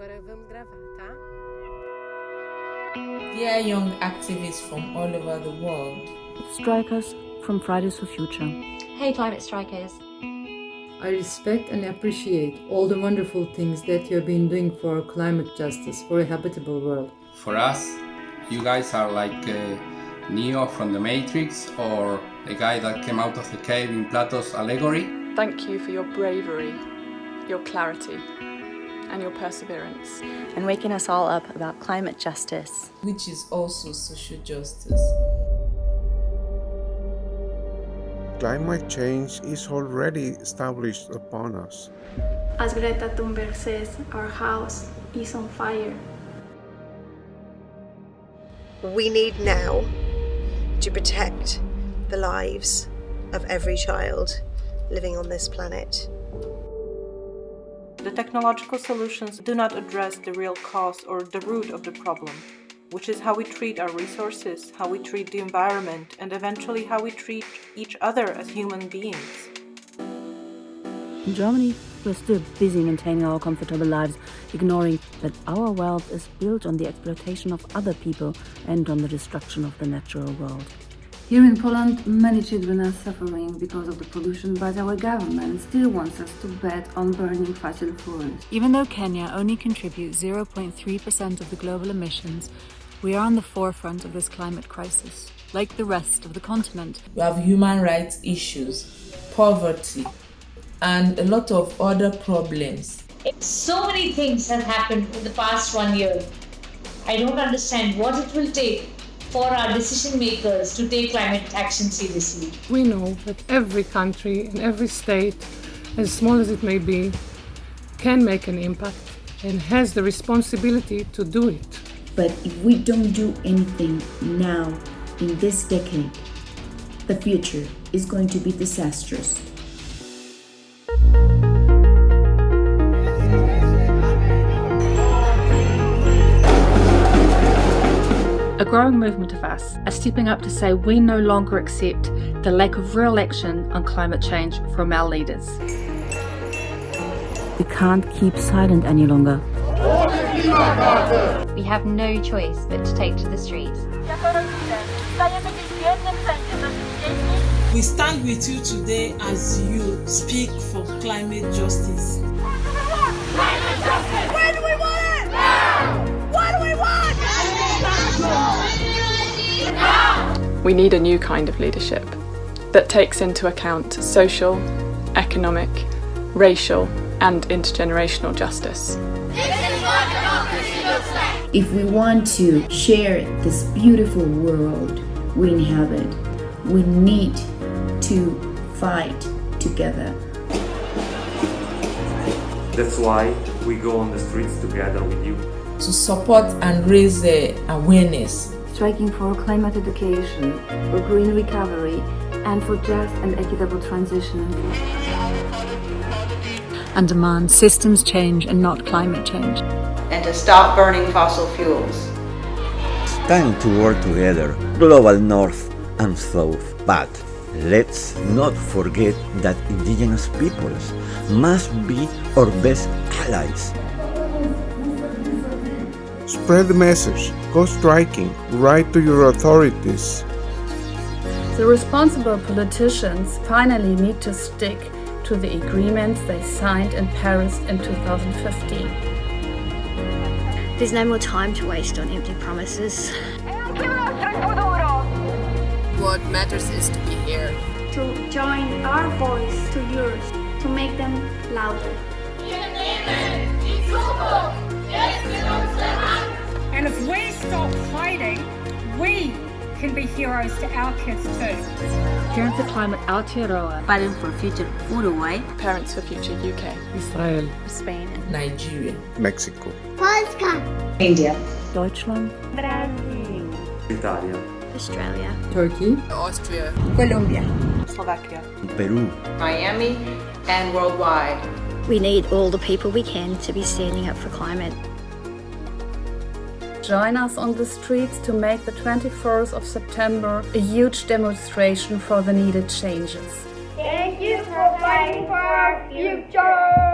agora vamos gravar, tá? Dear young activists from all over the world. Strikers from Fridays for Future. Hey climate strikers. I respect and appreciate all the wonderful things that you have been doing for climate justice, for a habitable world. For us, you guys are like Neo from the Matrix or the guy that came out of the cave in Plato's allegory. Thank you for your bravery, your clarity, and your perseverance. And waking us all up about climate justice. Which is also social justice. Climate change is already established upon us. As Greta Thunberg says, our house is on fire. We need now to protect the lives of every child living on this planet. The technological solutions do not address the real cause or the root of the problem, which is how we treat our resources, how we treat the environment, and eventually how we treat each other as human beings. In Germany, we're still busy maintaining our comfortable lives, ignoring that our wealth is built on the exploitation of other people and on the destruction of the natural world. Here in Poland, many children are suffering because of the pollution, but our government still wants us to bet on burning fossil fuels. Even though Kenya only contributes 0.3% of the global emissions, we are on the forefront of this climate crisis. Like the rest of the continent, We have human rights issues, poverty, and a lot of other problems. So many things have happened in the past 1 year. I don't understand what it will take for our decision makers to take climate action seriously. We know that every country and every state, as small as it may be, can make an impact and has the responsibility to do it. But if we don't do anything now, in this decade, the future is going to be disastrous. A growing movement of us are stepping up to say we no longer accept the lack of real action on climate change from our leaders. We can't keep silent any longer. We have no choice but to take to the streets. We stand with you today as you speak for climate justice. Climate justice! Where do we want it? Now! What do we want? We need a new kind of leadership that takes into account social, economic, racial, and intergenerational justice. If we want to share this beautiful world we inhabit, we need to fight together. That's why we go on the streets together with you. To support and raise awareness. Striking for climate education, for green recovery, and for just and equitable transition. and demand systems change and not climate change. And to stop burning fossil fuels. It's time to work together, global north and south, but let's not forget that indigenous peoples must be our best allies. Spread the message, go striking, write to your authorities. The responsible politicians finally need to stick to the agreements they signed in Paris in 2015. There's no more time to waste on empty promises. What matters is to be here. To join our voice to yours, to make them louder. And if we stop hiding, we can be heroes to our kids too. Parents for Climate Aotearoa. Fighting for Future Uruguay. Parents for Future UK. Israel. Spain. Nigeria. Mexico. Polska. India. Deutschland. Brazil. Italia. Australia. Turkey. Austria. Colombia. Slovakia. Peru. Miami. And worldwide. We need all the people we can to be standing up for climate. Join us on the streets to make the 24th of September a huge demonstration for the needed changes. Thank you for fighting for our future!